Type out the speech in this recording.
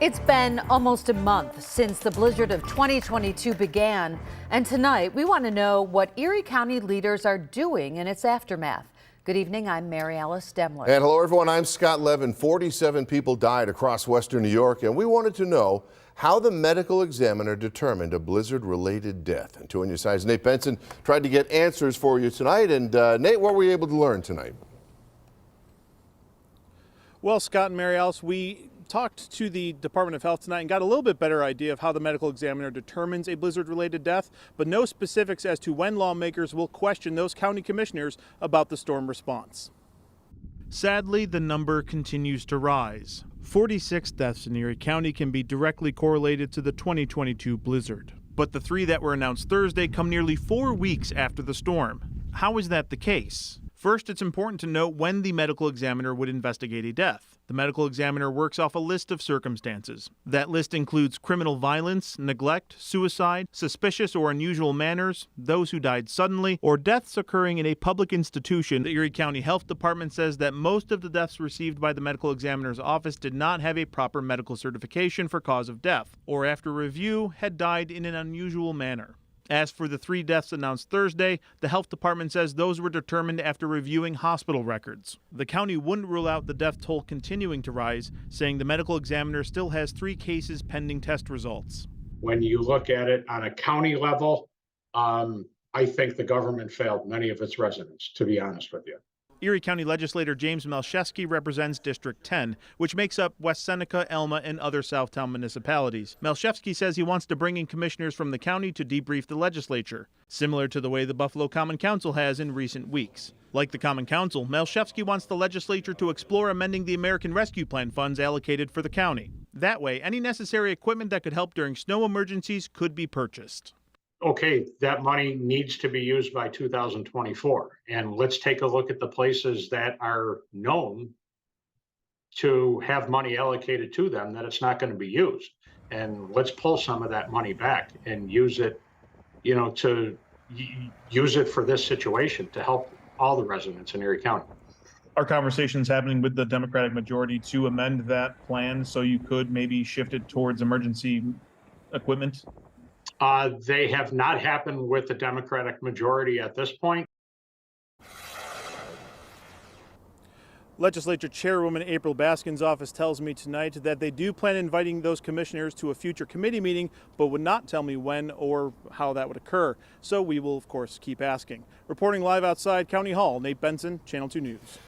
It's been almost a month since the blizzard of 2022 began, and tonight we want to know what Erie County leaders are doing in its aftermath. Good evening, I'm Mary Alice Demler. And hello everyone, I'm Scott Levin. 47 people died across western New York, and we wanted to know how the medical examiner determined a blizzard-related death. And 2 on your side's Nate Benson tried to get answers for you tonight. And Nate, what were you able to learn tonight? Well, Scott and Mary Alice, we talked to the Department of Health tonight and got a little bit better idea of how the medical examiner determines a blizzard-related death, but no specifics as to when lawmakers will question those county commissioners about the storm response. Sadly, the number continues to rise. 46 deaths in Erie County can be directly correlated to the 2022 blizzard. But the 3 that were announced Thursday come nearly 4 weeks after the storm. How is that the case? First, it's important to note when the medical examiner would investigate a death. The medical examiner works off a list of circumstances. That list includes criminal violence, neglect, suicide, suspicious or unusual manners, those who died suddenly, or deaths occurring in a public institution. The Erie County Health Department says that most of the deaths received by the medical examiner's office did not have a proper medical certification for cause of death, or after review had died in an unusual manner. As for the 3 deaths announced Thursday, the health department says those were determined after reviewing hospital records. The county wouldn't rule out the death toll continuing to rise, saying the medical examiner still has 3 cases pending test results. When you look at it on a county level, I think the government failed many of its residents, to be honest with you. Erie County Legislator James Melchewski represents District 10, which makes up West Seneca, Elma, and other Southtown municipalities. Melchewski says he wants to bring in commissioners from the county to debrief the legislature, similar to the way the Buffalo Common Council has in recent weeks. Like the Common Council, Melchewski wants the legislature to explore amending the American Rescue Plan funds allocated for the county. That way, any necessary equipment that could help during snow emergencies could be purchased. Okay, that money needs to be used by 2024. And let's take a look at the places that are known to have money allocated to them that it's not going to be used. And let's pull some of that money back and use it, to use it for this situation to help all the residents in Erie County. Are conversations happening with the Democratic majority to amend that plan so you could maybe shift it towards emergency equipment? They have not happened with the Democratic majority at this point. Legislature Chairwoman April Baskin's office tells me tonight that they do plan inviting those commissioners to a future committee meeting, but would not tell me when or how that would occur. So we will, of course, keep asking. Reporting live outside County Hall, Nate Benson, Channel 2 News.